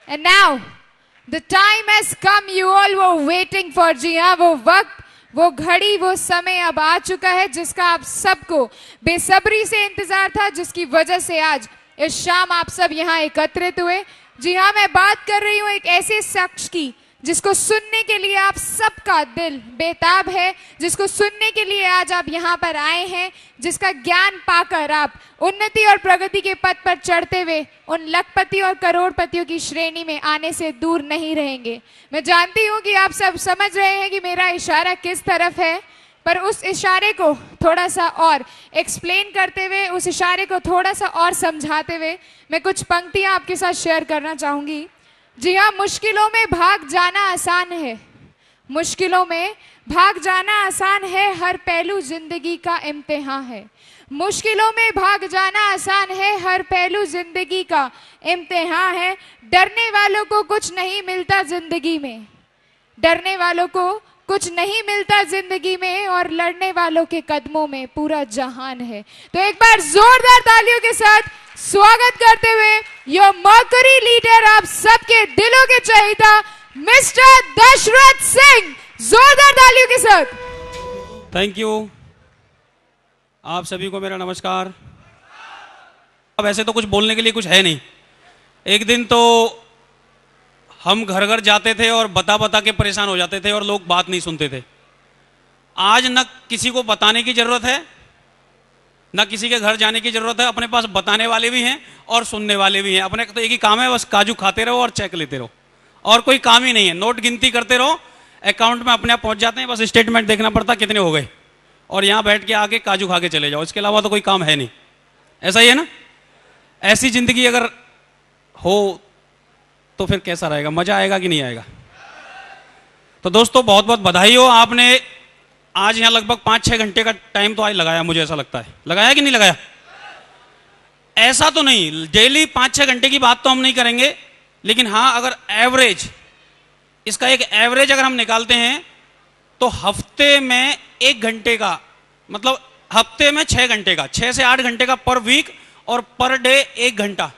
And now, the time has come you all were waiting for. जी हाँ, वो वक्त, वो घड़ी, वो समय अब आ चुका है जिसका आप सबको बेसब्री से इंतजार था, जिसकी वजह से आज इस शाम आप सब यहाँ एकत्रित हुए। जी हाँ, मैं बात कर रही हूँ एक ऐसे शख्स की जिसको सुनने के लिए आप सबका दिल बेताब है, जिसको सुनने के लिए आज आप यहाँ पर आए हैं, जिसका ज्ञान पाकर आप उन्नति और प्रगति के पथ पर चढ़ते हुए उन लखपति और करोड़पतियों की श्रेणी में आने से दूर नहीं रहेंगे। मैं जानती हूँ कि आप सब समझ रहे हैं कि मेरा इशारा किस तरफ है, पर उस इशारे को थोड़ा सा और एक्सप्लेन करते हुए, उस इशारे को थोड़ा सा और समझाते हुए मैं कुछ पंक्तियाँ आपके साथ शेयर करना चाहूँगी। जी हाँ, मुश्किलों में भाग जाना आसान है, मुश्किलों में भाग जाना आसान है, हर पहलू जिंदगी का इम्तिहान है। मुश्किलों में भाग जाना आसान है, हर पहलू जिंदगी का इम्तिहान है। डरने वालों को कुछ नहीं मिलता जिंदगी में, डरने वालों को कुछ नहीं मिलता जिंदगी में, और लड़ने वालों के कदमों में पूरा जहान है। तो एक बार जोरदार तालियों के साथ स्वागत करते हुए योर मर्करी लीडर, आप सबके दिलों के चहेता मिस्टर दशरथ सिंह, जोरदार तालियों के साथ। Thank you. आप सभी को मेरा नमस्कार। अब ऐसे तो कुछ बोलने के लिए कुछ है नहीं। एक दिन तो हम घर घर जाते थे और बता बता के परेशान हो जाते थे और लोग बात नहीं सुनते थे। आज न किसी को बताने की जरूरत है, न किसी के घर जाने की जरूरत है। अपने पास बताने वाले भी हैं और सुनने वाले भी हैं। अपने तो एक ही काम है, बस काजू खाते रहो और चेक लेते रहो, और कोई काम ही नहीं है। नोट गिनती करते रहो, अकाउंट में अपने आप पहुंच जाते हैं, बस स्टेटमेंट देखना पड़ता कितने हो गए, और यहाँ बैठ के आके काजू खा के चले जाओ। इसके अलावा तो कोई काम है नहीं। ऐसा ही है ना? ऐसी जिंदगी अगर हो तो फिर कैसा रहेगा? मजा आएगा कि नहीं आएगा? तो दोस्तों, बहुत बहुत बधाई हो। आपने आज यहाँ लगभग 5-6 घंटे का टाइम तो आज लगाया, मुझे ऐसा लगता है। लगाया कि नहीं लगाया? ऐसा तो नहीं, डेली 5-6 घंटे की बात तो हम नहीं करेंगे, लेकिन हाँ, अगर एवरेज, इसका एक एवरेज अगर हम निकालते हैं तो हफ्ते में 1 घंटे का, मतलब हफ्ते में 6 घंटे का, 6 से 8 घंटे का पर वीक, और पर डे 1 घंटा।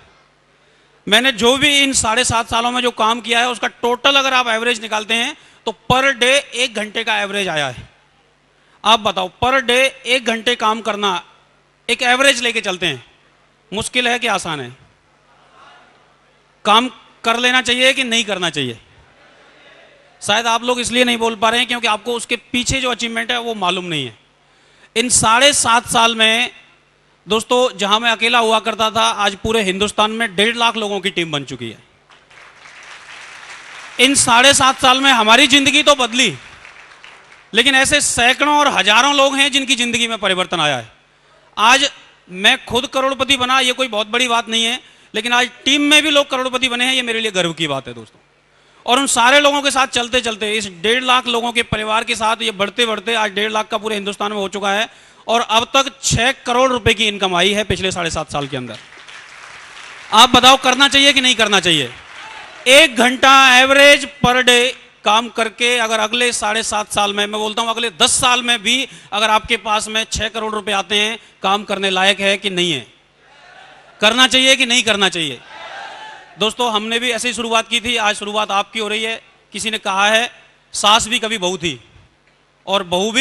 मैंने जो भी इन 7.5 सालों में जो काम किया है उसका टोटल अगर आप एवरेज निकालते हैं तो पर डे 1 घंटे का एवरेज आया है। आप बताओ, पर डे 1 घंटे काम करना, एक एवरेज लेके चलते हैं, मुश्किल है कि आसान है? काम कर लेना चाहिए कि नहीं करना चाहिए? शायद आप लोग इसलिए नहीं बोल पा रहे हैं क्योंकि आपको उसके पीछे जो अचीवमेंट है वो मालूम नहीं है। इन 7.5 साल में दोस्तों, जहां मैं अकेला हुआ करता था, आज पूरे हिंदुस्तान में 1.5 लाख लोगों की टीम बन चुकी है। इन 7.5 साल में हमारी जिंदगी तो बदली, लेकिन ऐसे सैकड़ों और हजारों लोग हैं जिनकी जिंदगी में परिवर्तन आया है। आज मैं खुद करोड़पति बना, ये कोई बहुत बड़ी बात नहीं है, लेकिन आज टीम में भी लोग करोड़पति बने हैं, ये मेरे लिए गर्व की बात है दोस्तों। और उन सारे लोगों के साथ चलते चलते, इस 1.5 लाख लोगों के परिवार के साथ ये बढ़ते बढ़ते आज 1.5 लाख का पूरे हिंदुस्तान में हो चुका है, और अब तक 6 करोड़ रुपए की इनकम आई है पिछले 7.5 साल के अंदर। आप बताओ, करना चाहिए कि नहीं करना चाहिए? 1 घंटा एवरेज पर डे काम करके अगर अगले 7.5 साल में, मैं बोलता हूं अगले 10 साल में भी अगर आपके पास में 6 करोड़ रुपए आते हैं, काम करने लायक है कि नहीं है? करना चाहिए कि नहीं करना चाहिए? दोस्तों, हमने भी ऐसे ही शुरुआत की थी, आज शुरुआत आपकी हो रही है। किसी ने कहा है सास भी कभी बहू थी, और बहू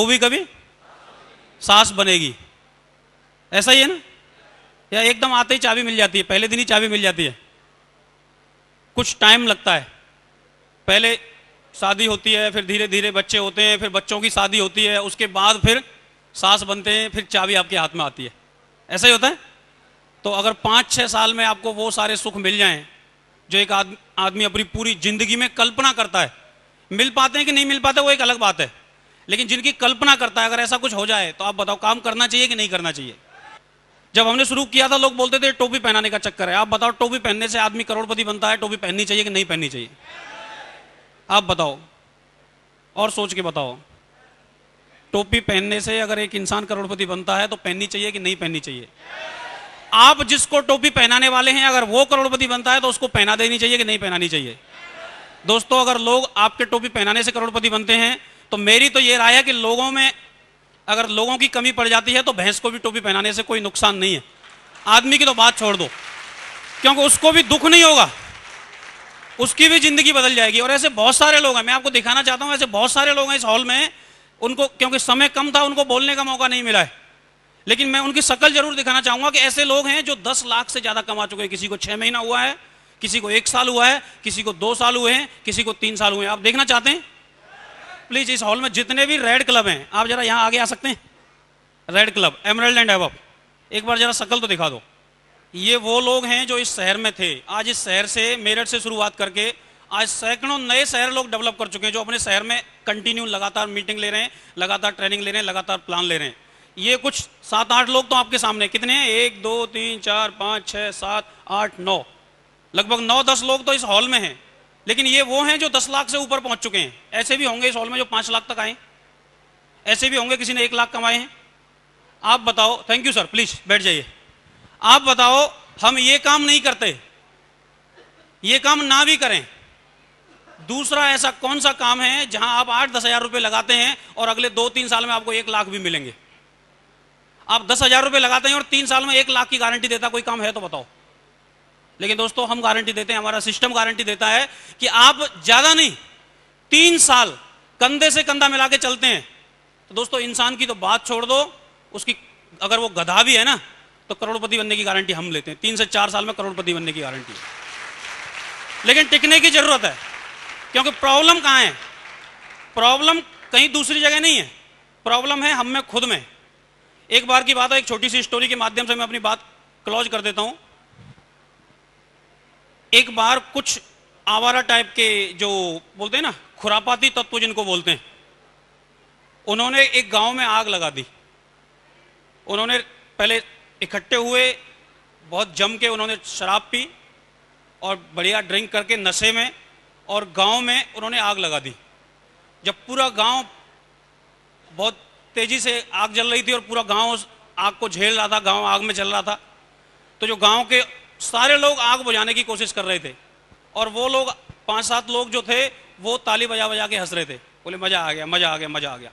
भी कभी सास बनेगी। ऐसा ही है ना? या एकदम आते ही चाबी मिल जाती है? पहले दिन ही चाबी मिल जाती है? कुछ टाइम लगता है। पहले शादी होती है, फिर धीरे धीरे बच्चे होते हैं, फिर बच्चों की शादी होती है, उसके बाद फिर सास बनते हैं, फिर चाबी आपके हाथ में आती है। ऐसा ही होता है। तो अगर 5-6 साल में आपको वो सारे सुख मिल जाएं जो एक आदमी अपनी पूरी जिंदगी में कल्पना करता है, मिल पाते हैं कि नहीं मिल पाते वो एक अलग बात है, लेकिन जिनकी कल्पना करता है, अगर ऐसा कुछ हो जाए तो आप बताओ, काम करना चाहिए कि नहीं करना चाहिए? जब हमने शुरू किया था लोग बोलते थे टोपी पहनाने का चक्कर है। आप बताओ, टोपी पहनने से आदमी करोड़पति बनता है? टोपी पहननी चाहिए कि नहीं पहननी चाहिए? आप बताओ, और सोच के बताओ, टोपी पहनने से अगर एक इंसान करोड़पति बनता है तो पहननी चाहिए कि नहीं पहननी चाहिए? आप जिसको टोपी पहनाने वाले हैं, अगर वो करोड़पति बनता है तो उसको पहना देनी चाहिए कि नहीं पहनानी चाहिए? दोस्तों, अगर लोग आपके टोपी पहनाने से करोड़पति बनते हैं तो मेरी तो ये राय है कि लोगों में अगर लोगों की कमी पड़ जाती है तो भैंस को भी टोपी पहनाने से कोई नुकसान नहीं है। आदमी की तो बात छोड़ दो, क्योंकि उसको भी दुख नहीं होगा, उसकी भी जिंदगी बदल जाएगी। और ऐसे बहुत सारे लोग हैं, मैं आपको दिखाना चाहता हूं, ऐसे बहुत सारे लोग हैं इस हॉल में, उनको क्योंकि समय कम था उनको बोलने का मौका नहीं मिला है, लेकिन मैं उनकी शक्ल जरूर दिखाना चाहूंगा कि ऐसे लोग हैं जो 10 लाख से ज्यादा कमा चुके हैं। किसी को 6 महीना हुआ है, किसी को 1 साल हुआ है, किसी को 2 साल हुए हैं, किसी को 3 साल हुए हैं। आप देखना चाहते हैं? प्लीज इस हॉल में जितने भी रेड क्लब हैं, आप जरा यहां आगे आ सकते हैं? Red club, emerald and above, एक बार जरा शक्ल तो दिखा दो। ये वो लोग हैं जो इस शहर में थे। आज इस शहर से, मेरठ से शुरुआत करके आज सैकड़ों नए शहर लोग डेवलप कर चुके हैं, जो अपने शहर में कंटिन्यू लगातार मीटिंग ले रहे हैं, लगातार ट्रेनिंग ले रहे हैं, लगातार प्लान ले रहे हैं। ये कुछ 7-8 लोग तो आपके सामने, कितने हैं? 1 2 3 4 5 6 7 8 9, लगभग 9-10 लोग तो इस हॉल में हैं। लेकिन ये वो हैं जो 10 लाख से ऊपर पहुंच चुके हैं। ऐसे भी होंगे इस हॉल में जो 5 लाख तक आए, ऐसे भी होंगे किसी ने 1 लाख कमाए हैं। आप बताओ, थैंक यू सर, प्लीज बैठ जाइए। आप बताओ, हम ये काम नहीं करते, ये काम ना भी करें, दूसरा ऐसा कौन सा काम है जहां आप 8-10 हजार रुपए लगाते हैं और अगले 2-3 साल में आपको 1 लाख भी मिलेंगे? आप 10 हजार रुपए लगाते हैं और 3 साल में 1 लाख की गारंटी देता कोई काम है तो बताओ? लेकिन दोस्तों हम गारंटी देते हैं, हमारा सिस्टम गारंटी देता है कि आप ज्यादा नहीं 3 साल कंधे से कंधा मिला के चलते हैं। तो दोस्तों इंसान की तो बात छोड़ दो, उसकी अगर वो गधा भी है ना तो करोड़पति बनने की गारंटी हम लेते हैं। 3 से 4 साल में करोड़पति बनने की गारंटी है। लेकिन टिकने की जरूरत है, क्योंकि प्रॉब्लम कहां है? प्रॉब्लम कहीं दूसरी जगह नहीं है, प्रॉब्लम है हम में, खुद में। एक बार की बात है, एक छोटी सी स्टोरी के माध्यम से मैं अपनी बात क्लोज कर देता हूं। एक बार कुछ आवारा टाइप के, जो बोलते हैं ना खुरापाती तत्व जिनको बोलते हैं, उन्होंने एक गांव में आग लगा दी। उन्होंने पहले इकट्ठे हुए, बहुत जम के उन्होंने शराब पी और बढ़िया ड्रिंक करके नशे में, और गांव में उन्होंने आग लगा दी। जब पूरा गांव, बहुत तेजी से आग जल रही थी और पूरा गांव उस आग को झेल रहा था, गांव आग में जल रहा था, तो जो गांव के सारे लोग आग बुझाने की कोशिश कर रहे थे, और वो लोग 5-7 लोग जो थे वो ताली बजा बजा के हंस रहे थे, बोले मजा आ गया, मजा आ गया, मजा आ गया।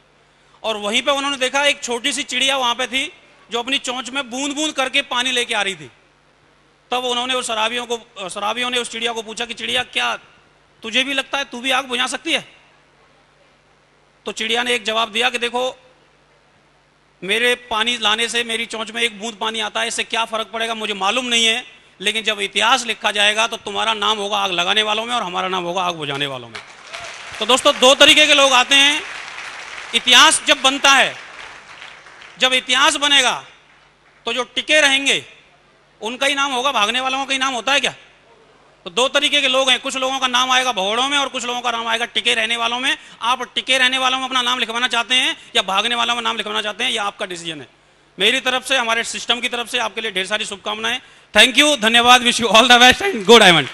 और वहीं पे उन्होंने देखा एक छोटी सी चिड़िया वहां पे थी जो अपनी चोंच में बूंद बूंद करके पानी लेके आ रही थी। तब उन्होंने उस शराबियों ने उस चिड़िया को पूछा कि चिड़िया, क्या तुझे भी लगता है तू भी आग बुझा सकती है? तो चिड़िया ने एक जवाब दिया कि देखो, मेरे पानी लाने से मेरी चोंच में एक बूंद पानी आता है, इससे क्या फर्क पड़ेगा मुझे मालूम नहीं है, लेकिन जब इतिहास लिखा जाएगा तो तुम्हारा नाम होगा आग लगाने वालों में और हमारा नाम होगा आग बुझाने वालों में। तो दोस्तों 2 तरीके के लोग आते हैं। इतिहास जब बनता है, जब इतिहास बनेगा तो जो टिके रहेंगे उनका ही नाम होगा, भागने वालों का ही नाम होता है क्या? तो 2 तरीके के लोग हैं, कुछ लोगों का नाम आएगा भगोड़ों में और कुछ लोगों का नाम आएगा टिके रहने वालों में। आप टिके रहने वालों में अपना नाम लिखवाना चाहते हैं या भागने वालों में नाम लिखवाना चाहते हैं, यह आपका डिसीजन है। मेरी तरफ से, हमारे सिस्टम की तरफ से आपके लिए ढेर सारी शुभकामनाएं। थैंक यू, धन्यवाद, wish you all the best and go diamond.